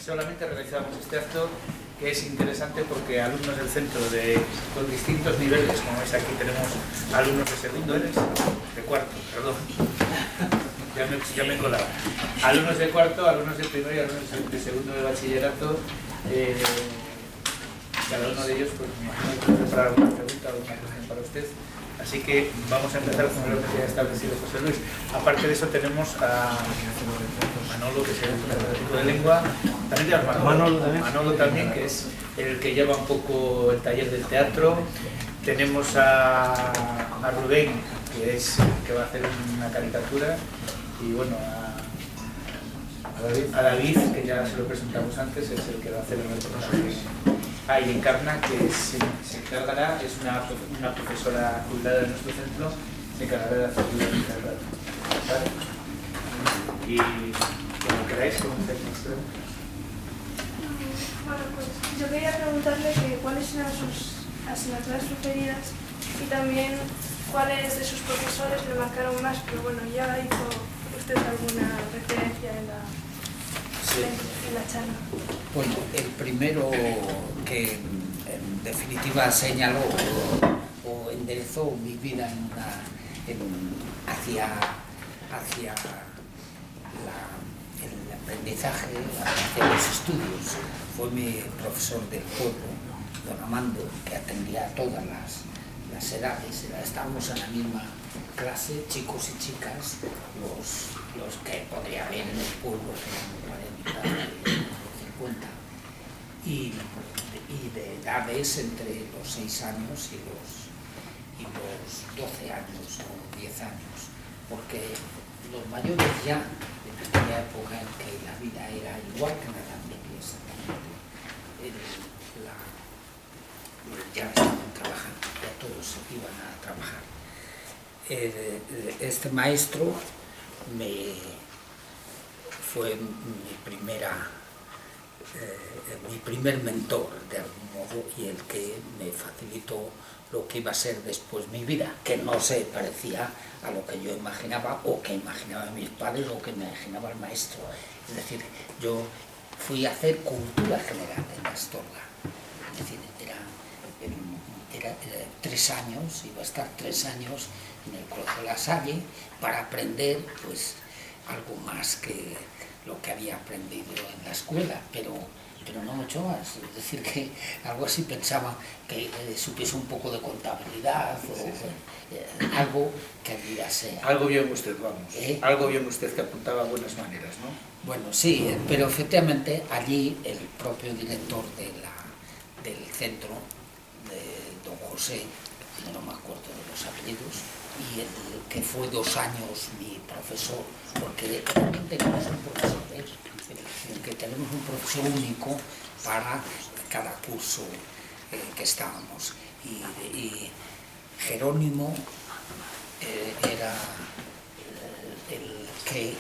solamente realizamos este acto, que es interesante porque alumnos del centro de los distintos niveles, como veis aquí tenemos alumnos de segundo, de cuarto, perdón, ya me he colado, alumnos de cuarto, alumnos de primero y alumnos de segundo de bachillerato. Cada uno de ellos pues me imagino que preparar alguna pregunta o alguna cuestión para usted. Así que vamos a empezar con lo que ya ha establecido José Luis. Aparte de eso tenemos a Manolo, que es el catedrático de lengua. También tenemos Manolo también, que es el que lleva un poco el taller del teatro. Tenemos a Rubén, que es el que va a hacer una caricatura. Y bueno, a David, que ya se lo presentamos antes, es el que va a hacer el reportaje. Y Encarna, que se encargará, es una profesora jubilada de nuestro centro, se encargará de hacer la literatura. ¿Vale? Y como queráis, comentáis nuestro. Bueno, pues yo quería preguntarle que cuáles eran sus asignaturas preferidas y también cuáles de sus profesores le marcaron más, pero bueno, ya hizo usted alguna referencia en la charla. Bueno, el primero que en definitiva señaló o enderezó mi vida hacia el aprendizaje, hacia los estudios, fue mi profesor del pueblo, don Amando, que atendía a todas las edades. Estábamos en la misma clase, chicos y chicas, los que podría haber en el pueblo, que eran 40 y 50, y de edades entre los 6 años y los 12 años o 10 años, porque los mayores ya, en aquella época en que la vida era igual que en la Edad Media, exactamente, ya estaban trabajando, ya todos iban a trabajar. Este maestro fue mi primer mentor, de algún modo, y el que me facilitó lo que iba a ser después mi vida, que no se parecía a lo que yo imaginaba, o que imaginaban mis padres, o que imaginaba el maestro. Es decir, yo fui a hacer cultura general en Astorga. Es decir, era 3 años, iba a estar 3 años en el Colegio La Salle para aprender pues algo más que lo que había aprendido en la escuela, pero no mucho más. Es decir, que algo así pensaba que supiese un poco de contabilidad o algo que ayudase. Algo vio en usted, vamos. Algo vio en usted que apuntaba a buenas maneras, ¿no? Bueno, sí, pero efectivamente allí el propio director del centro, don José, no me acuerdo de los apellidos, y el que fue 2 años mi profesor, porque realmente tenemos un profesor, que tenemos un profesor único para cada curso que estábamos, y Jerónimo era el que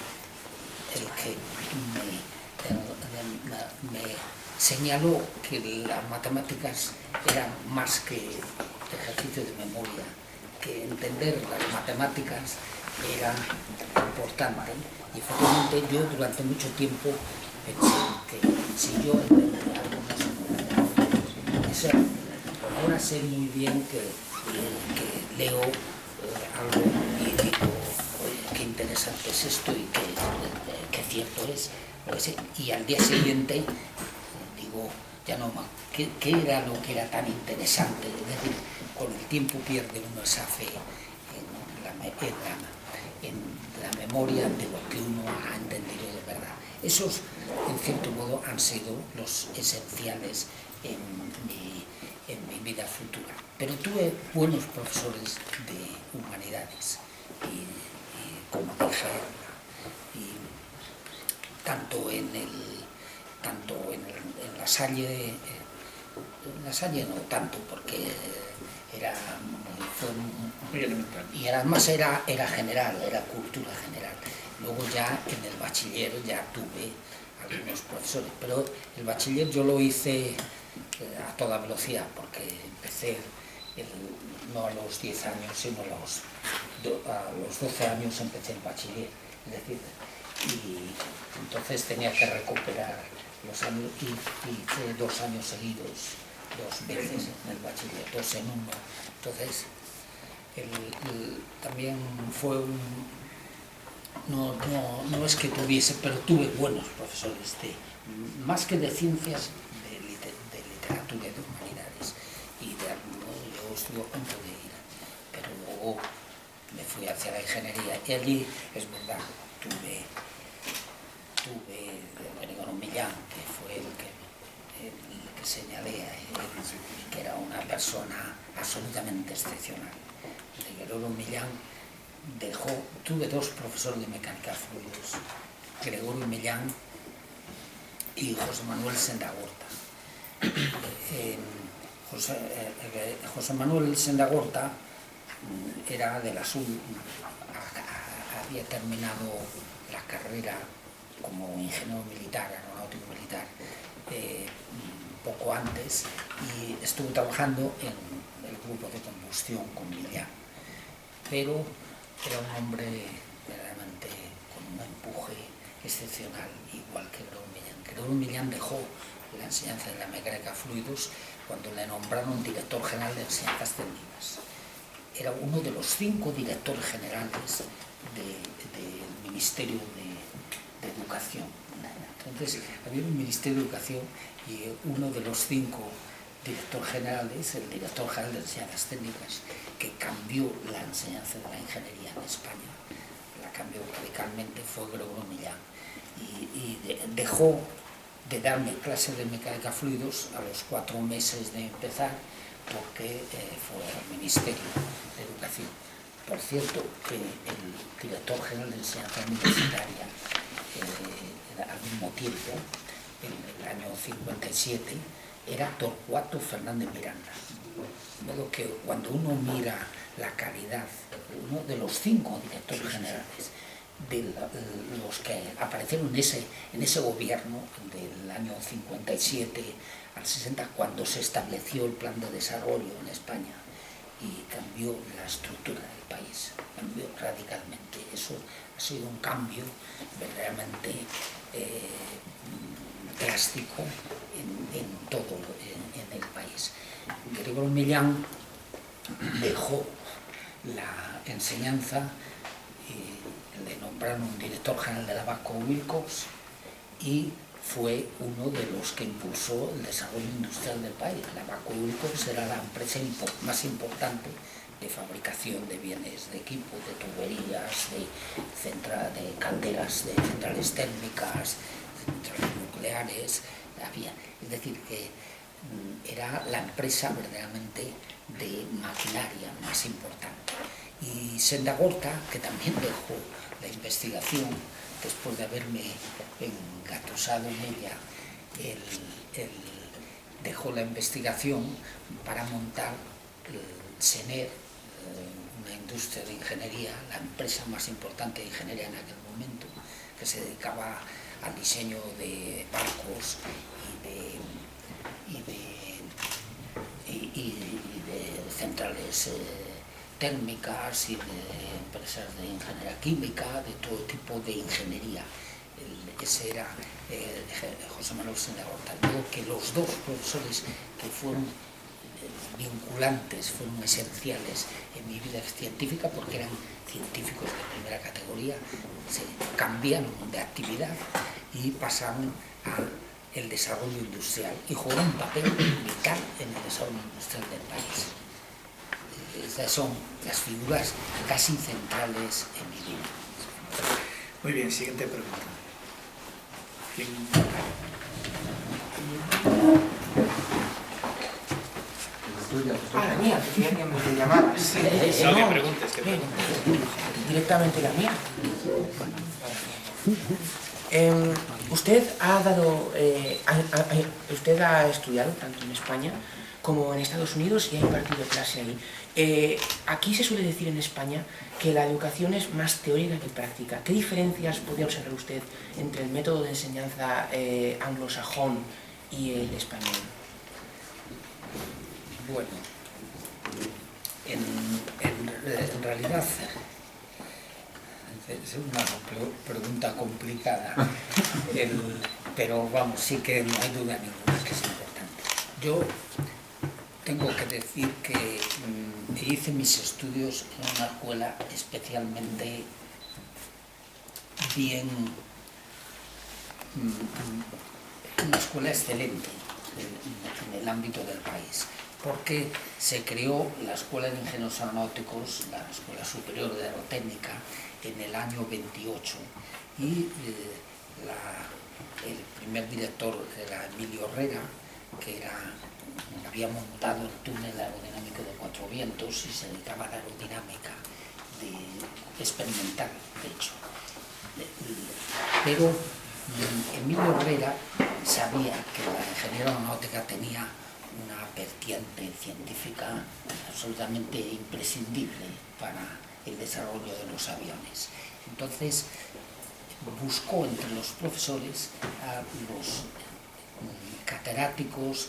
me señaló que las matemáticas eran más que ejercicio de memoria, que entender las matemáticas era importante, y efectivamente yo durante mucho tiempo pensé que si yo entendía algunas, ahora sé muy bien que leo algo y digo, oye, qué interesante es esto y qué cierto es, y al día siguiente digo, ya no más, ¿qué era lo que era tan interesante? Es decir, con el tiempo pierde uno esa fe en la memoria de lo que uno ha entendido de verdad. Esos, en cierto modo, han sido los esenciales en mi vida futura. Pero tuve buenos profesores de humanidades y como dije, tanto en La Salle, no tanto, porque fue muy elemental, y además era general, era cultura general. Luego ya en el bachiller ya tuve algunos profesores, pero el bachiller yo lo hice a toda velocidad, porque empecé no a los 10 años, sino a los 12 años empecé el bachiller, es decir, y entonces tenía que recuperar hice 2 años seguidos, 2 veces en el bachiller, 2 en 1. Entonces, también fue no es que tuviese, pero tuve buenos profesores, más que de ciencias, de literatura y de humanidades. Y yo estuve a punto de ir, pero luego me fui hacia la ingeniería y allí, es verdad, tuve Gregorio Millán, que fue el que señalé, que era una persona absolutamente excepcional. Gregorio Millán tuve 2 profesores de mecánica de fluidos, Gregorio Millán y José Manuel Sendagorta. José Manuel Sendagorta era de la SUL, había terminado la carrera como ingeniero militar, aeronáutico militar, poco antes, y estuvo trabajando en el grupo de combustión con Millán, pero era un hombre realmente con un empuje excepcional, igual que Gregorio Millán. Gregorio Millán dejó la enseñanza de la mecánica de fluidos cuando le nombraron director general de enseñanzas técnicas. Era uno de los 5 directores generales del Ministerio de Educación. Entonces, había un Ministerio de Educación y uno de los 5 directores generales, el director general de enseñanzas técnicas, que cambió la enseñanza de la ingeniería en España, la cambió radicalmente, fue Gregorio Millán. Y dejó de darme clases de mecánica fluidos a los 4 meses de empezar, porque fue al Ministerio de Educación. Por cierto, que el director general de enseñanza universitaria, al mismo tiempo, en el año 57, era Torcuato Fernández Miranda. De modo que cuando uno mira la calidad, uno de los 5 directores generales, de los que aparecieron en ese gobierno del año 57 al 60, cuando se estableció el plan de desarrollo en España y cambió la estructura del país, cambió radicalmente. Eso ha sido un cambio verdaderamente drástico en todo en el país. Gregorio Millán dejó la enseñanza, le nombraron director general de la Babcock Wilcox y fue uno de los que impulsó el desarrollo industrial del país. La Babcock Wilcox era la empresa más importante de fabricación de bienes de equipo, de tuberías, de calderas, de centrales térmicas, centrales nucleares. Es decir, que era la empresa verdaderamente de maquinaria más importante. Y Sendagorta, que también dejó la investigación después de haberme engatusado en ella, dejó la investigación para montar el SENER, una industria de ingeniería, la empresa más importante de ingeniería en aquel momento, que se dedicaba al diseño de barcos y de centrales térmicas y de empresas de ingeniería química, de todo tipo de ingeniería. Ese era José Manuel Sendagorta. Luego que los 2 profesores que fueron vinculantes, fueron esenciales en mi vida científica, porque eran científicos de primera categoría, se cambiaron de actividad y pasaron al desarrollo industrial y jugaron un papel vital en el desarrollo industrial del país. Estas son las figuras casi centrales en mi vida. Muy bien, siguiente pregunta. ¿Quién? La mía, que quería que me llamaras. Sí, no, que preguntes, Directamente la mía. Usted ha dado, usted ha estudiado tanto en España como en Estados Unidos y ha impartido clase ahí. Aquí se suele decir en España que la educación es más teórica que práctica. ¿Qué diferencias podría observar usted entre el método de enseñanza anglosajón y el español? Bueno, en realidad es una pregunta complicada. pero vamos, sí que no hay duda ninguna que es importante. Yo tengo que decir que hice mis estudios en una escuela especialmente bien, una escuela excelente en el ámbito del país, porque se creó la Escuela de Ingenieros Aeronáuticos, la Escuela Superior de Aerotécnica, en el año 28, y el primer director era Emilio Herrera, que había montado el túnel aerodinámico de Cuatro Vientos y se dedicaba a la aerodinámica experimental, de hecho. Pero Emilio Herrera sabía que la ingeniería aeronáutica tenía una vertiente científica absolutamente imprescindible para el desarrollo de los aviones. Entonces buscó entre los profesores a los catedráticos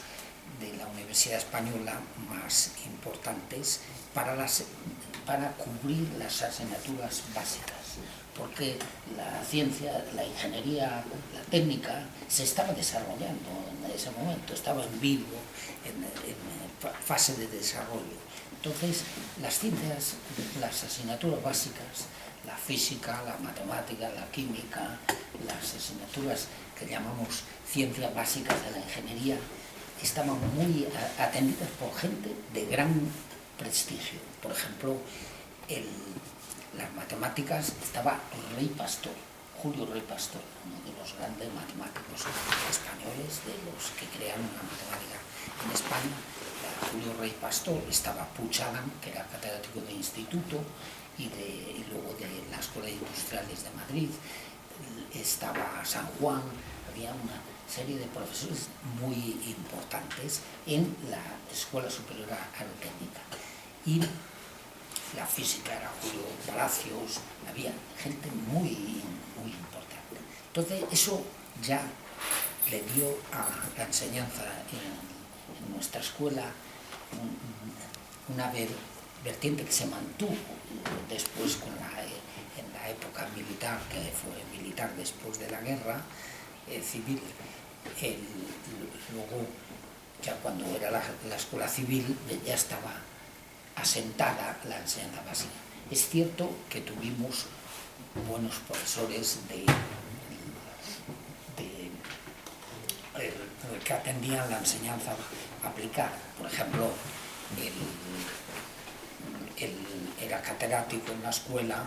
de la Universidad Española más importantes para cubrir las asignaturas básicas, porque la ciencia, la ingeniería, la técnica se estaba desarrollando en ese momento, estaba en vivo, en fase de desarrollo. Entonces, las ciencias, las asignaturas básicas, la física, la matemática, la química, las asignaturas que llamamos ciencias básicas de la ingeniería, estaban muy atendidas por gente de gran prestigio. Por ejemplo, las matemáticas estaba Rey Pastor, Julio Rey Pastor, uno de los grandes matemáticos españoles, de los que crearon la matemática en España. Julio Rey Pastor, estaba Puig Adam, que era catedrático de instituto y luego de la Escuela de Industriales de Madrid, estaba San Juan, había una serie de profesores muy importantes en la Escuela Superior Aerotécnica. Y la física era Julio Palacios, había gente muy, muy importante. Entonces eso ya le dio a la enseñanza en nuestra escuela una vertiente que se mantuvo después en la época militar, que fue militar después de la guerra civil. Luego, ya cuando era la escuela civil, ya estaba asentada la enseñanza básica. Es cierto que tuvimos buenos profesores que atendían la enseñanza aplicada. Por ejemplo, era catedrático en la escuela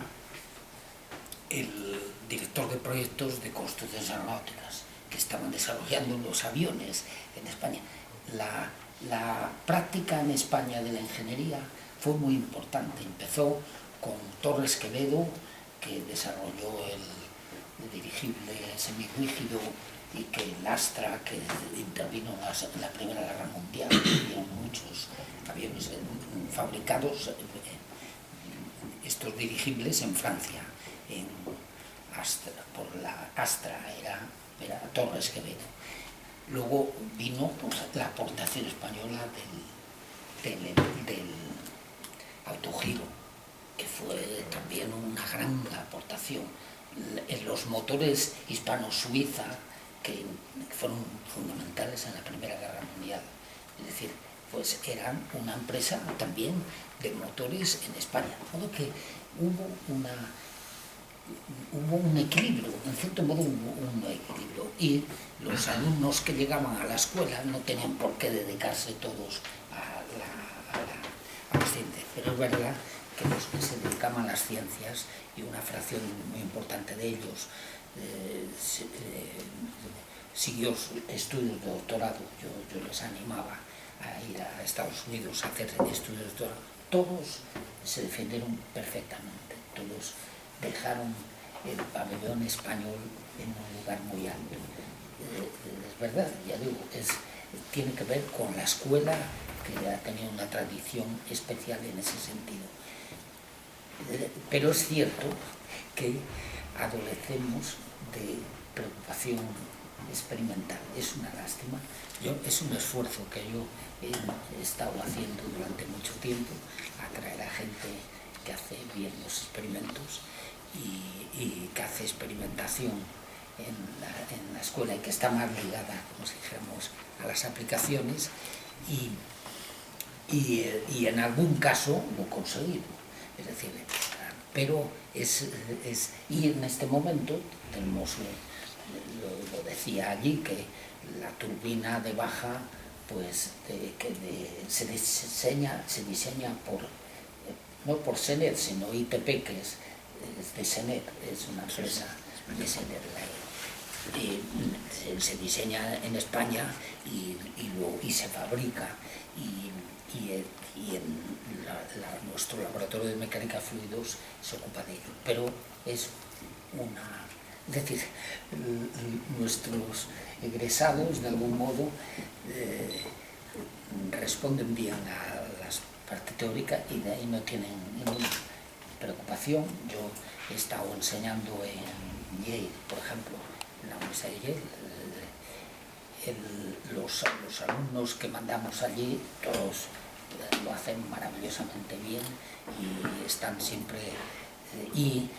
el director de proyectos de construcciones aeronáuticas que estaban desarrollando los aviones en España. La práctica en España de la ingeniería fue muy importante. Empezó con Torres Quevedo, que desarrolló el dirigible semirrígido, y que el Astra, que intervino en la Primera Guerra Mundial, hubieron muchos aviones fabricados, estos dirigibles en Francia, por la Astra, era Torres Quevedo. Luego vino la aportación española del autogiro, que fue también una gran aportación. En los motores hispano-suiza, que fueron fundamentales en la Primera Guerra Mundial. Es decir, pues eran una empresa también de motores en España. De modo que hubo un equilibrio, en cierto modo hubo un equilibrio. Y los alumnos que llegaban a la escuela no tenían por qué dedicarse todos a las ciencias. Pero es verdad que los que se dedicaban a las ciencias, y una fracción muy importante de ellos, siguió estudios de doctorado. Yo les animaba a ir a Estados Unidos a hacer estudios de doctorado. Todos se defendieron perfectamente, todos dejaron el pabellón español en un lugar muy alto. Es verdad, ya digo, tiene que ver con la escuela, que ha tenido una tradición especial en ese sentido. Pero es cierto que adolecemos de preocupación experimental. Es una lástima. Es un esfuerzo que yo he estado haciendo durante mucho tiempo, atraer a gente que hace bien los experimentos y que hace experimentación en la escuela y que está más ligada, como si dijéramos, a las aplicaciones, y en algún caso lo he conseguido. Es decir, pero y en este momento tenemos, lo decía allí, que la turbina de baja pues se diseña no por Senet, sino ITP, que es de Senet, es una empresa de Senet. Se diseña en España y se fabrica, y nuestro laboratorio de mecánica de fluidos se ocupa de ello, pero es decir, nuestros egresados de algún modo responden bien a la parte teórica y de ahí no tienen ninguna preocupación. Yo he estado enseñando en Yale, por ejemplo, en la Universidad de Yale. Los alumnos que mandamos allí, todos lo hacen maravillosamente bien y están siempre y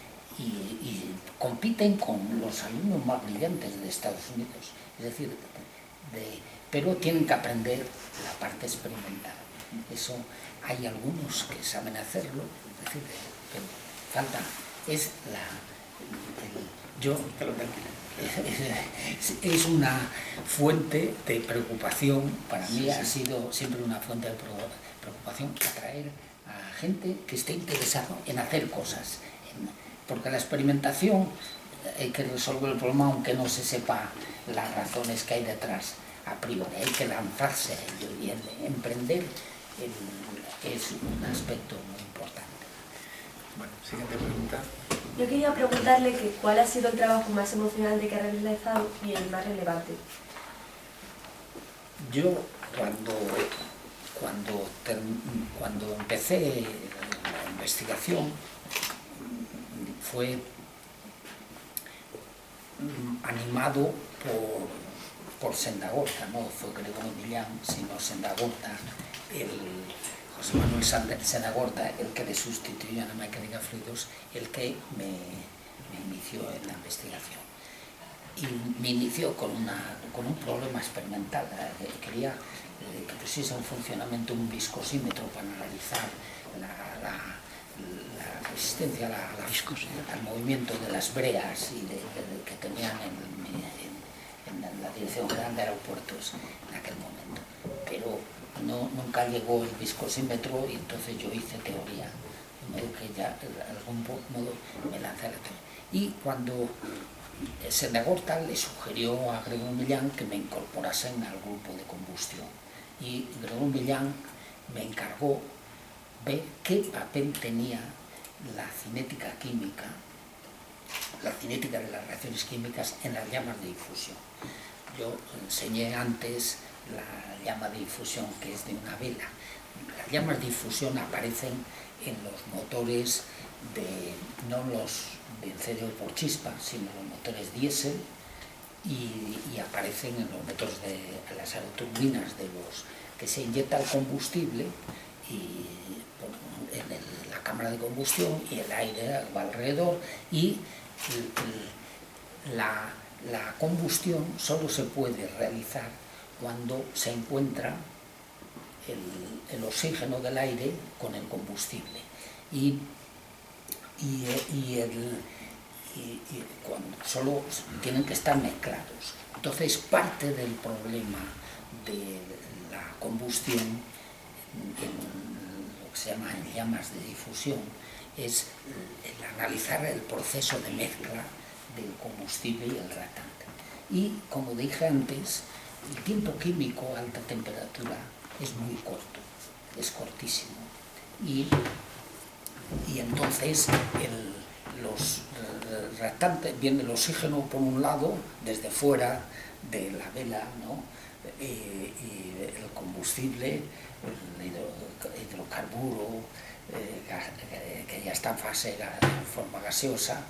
compiten con los alumnos más brillantes de Estados Unidos. Es decir, pero tienen que aprender la parte experimental. Eso hay algunos que saben hacerlo, es decir, pero falta, es una fuente de preocupación, para mí ha sido siempre una fuente de preocupación atraer a gente que esté interesada en hacer cosas, porque la experimentación hay que resolver el problema aunque no se sepa las razones que hay detrás a priori, hay que lanzarse a ello, y el emprender es un aspecto muy importante. Bueno, siguiente pregunta. Yo quería preguntarle que cuál ha sido el trabajo más emocionante que ha realizado y el más relevante. Yo cuando empecé la investigación fue animado por Sendagorta, no fue Gregorio Millán, sino Sendagorta, José Manuel Sendagorta, el que le sustituyó en la mecánica de fluidos, el que me inició en la investigación. Y me inició con un problema experimental. Quería que pusiese en funcionamiento un viscosímetro para analizar la resistencia al movimiento de las breas que tenían en la Dirección General de Aeropuertos en aquel momento. Pero nunca llegó el viscosímetro y entonces yo hice teoría, de modo que ya de algún modo me lancé a la teoría. Y cuando Sendagorta le sugirió a Gregorio Millán que me incorporasen al grupo de combustión, y Gregorio Millán me encargó ver qué papel tenía la cinética química, la cinética de las reacciones químicas en las llamas de difusión. Yo enseñé antes la llama de difusión, que es de una vela. Las llamas de difusión aparecen en los motores no los de encendido por chispa, sino los motores diésel, y aparecen en los motores de las aeroturbinas de los que se inyecta el combustible en la cámara de combustión, y el aire va alrededor, y la combustión solo se puede realizar cuando se encuentra el oxígeno del aire con el combustible, y cuando solo tienen que estar mezclados. Entonces, parte del problema de la combustión en lo que se llama en llamas de difusión es el analizar el proceso de mezcla del combustible y el reactante. Y como dije antes, el tiempo químico a alta temperatura es muy corto, es cortísimo, y entonces los reactantes, viene el oxígeno por un lado desde fuera de la vela, ¿no? Y el combustible, el hidrocarburo que ya está en forma gaseosa,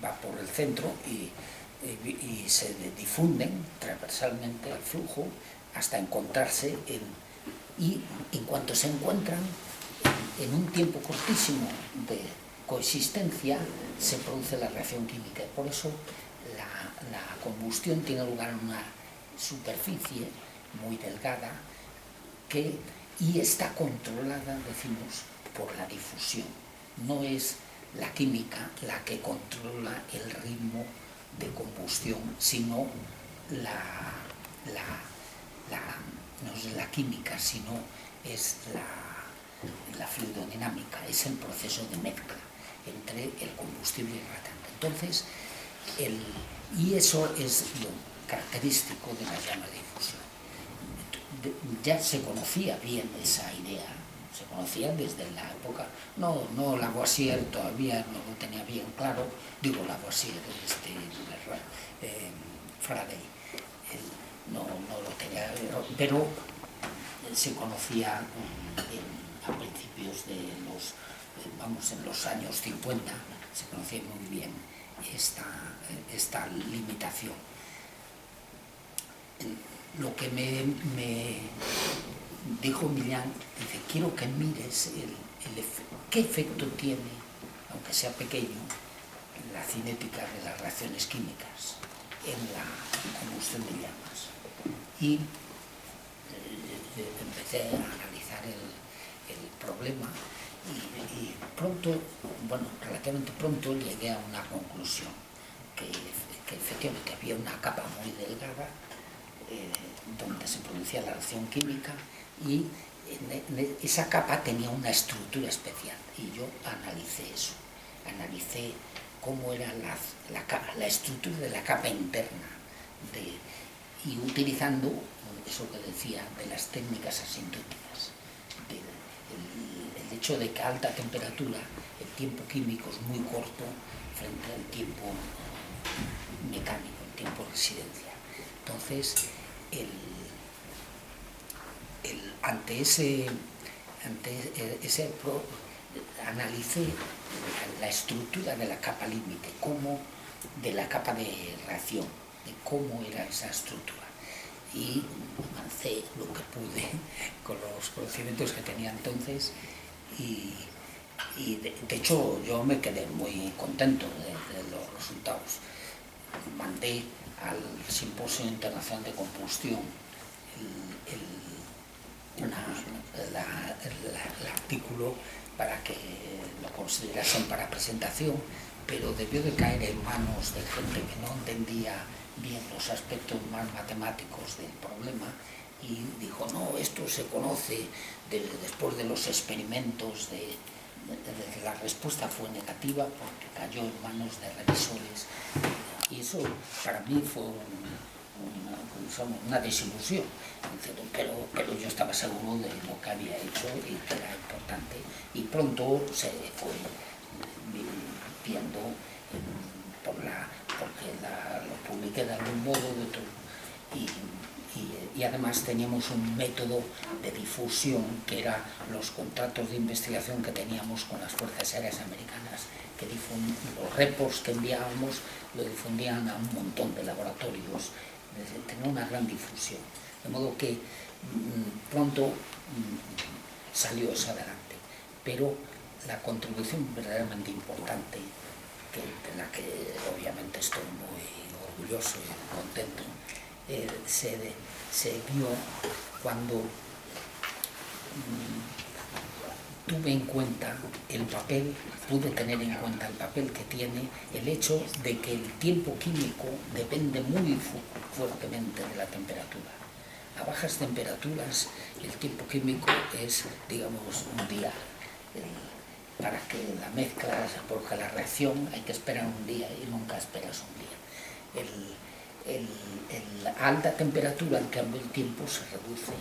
va por el centro y se difunden transversalmente al flujo hasta encontrarse y en cuanto se encuentran en un tiempo cortísimo de coexistencia se produce la reacción química. Por eso combustión tiene lugar en una superficie muy delgada y está controlada, decimos, por la difusión. No es la química la que controla el ritmo de combustión, sino no es la química, sino es la fluidodinámica, es el proceso de mezcla entre el combustible y el reactante. Entonces, y eso es lo característico de las llamas de difusión. Ya se conocía bien esa idea, se conocía desde la época, no Lavoisier todavía no lo tenía bien claro, digo Lavoisier, Faraday, no lo tenía, pero se conocía a principios de en los años 50, se conocía muy bien esta limitación. Lo que me dijo Millán, dice, quiero que mires qué efecto tiene, aunque sea pequeño, la cinética de las reacciones químicas en la combustión de llamas. Y empecé a analizar el problema y pronto, relativamente pronto llegué a una conclusión, que efectivamente había una capa muy delgada donde se producía la reacción química y esa capa tenía una estructura especial y yo analicé eso, analicé cómo era la estructura de la capa interna y utilizando eso que decía de las técnicas asintóticas, el hecho de que a alta temperatura el tiempo químico es muy corto frente al tiempo mecánico, el tiempo de residencia. Entonces, analicé la estructura de la capa límite, de la capa de reacción, de cómo era esa estructura. Y avancé lo que pude con los conocimientos que tenía entonces y de hecho yo me quedé muy contento de los resultados. Mandé al Simposio Internacional de Combustión el artículo para que lo considerasen para presentación, pero debió de caer en manos de gente que no entendía bien los aspectos más matemáticos del problema y dijo, no, esto se conoce después de los experimentos la respuesta fue negativa porque cayó en manos de revisores y eso para mí fue una desilusión, pero yo estaba seguro de lo que había hecho y que era importante y pronto se fue viendo porque lo publiqué de algún modo de otro, y además teníamos un método de difusión que era los contratos de investigación que teníamos con las Fuerzas Aéreas Americanas, que los reports que enviábamos lo difundían a un montón de laboratorios, tenía una gran difusión, de modo que pronto salió eso adelante, pero la contribución verdaderamente importante, de la que obviamente estoy muy orgulloso y contento, se vio cuando tuve en cuenta pude tener en cuenta el papel que tiene el hecho de que el tiempo químico depende muy fuertemente de la temperatura. A bajas temperaturas el tiempo químico es, digamos, un día. Para que la mezcla, porque la reacción hay que esperar un día y nunca esperas un día. A alta temperatura, en cambio, el tiempo se reduce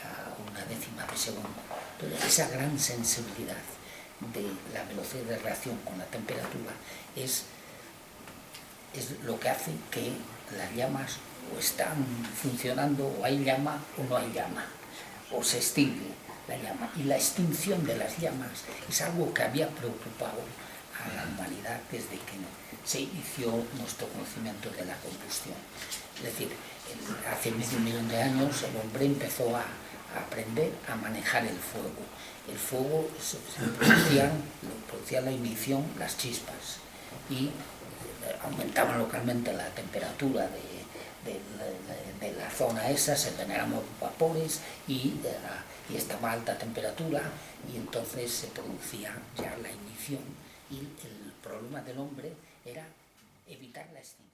a una décima de segundo. Entonces, esa gran sensibilidad de la velocidad de reacción con la temperatura es lo que hace que las llamas o están funcionando, o hay llama o no hay llama, o se extingue la llama. Y la extinción de las llamas es algo que había preocupado a la humanidad desde que se inició nuestro conocimiento de la combustión. Es decir, hace 500.000 de años el hombre empezó a aprender a manejar el fuego. El fuego producía la ignición, las chispas, y aumentaba localmente la temperatura de la zona esa, se generaban vapores y estaba a alta temperatura, y entonces se producía ya la ignición, y el problema del hombre era evitar la extinción.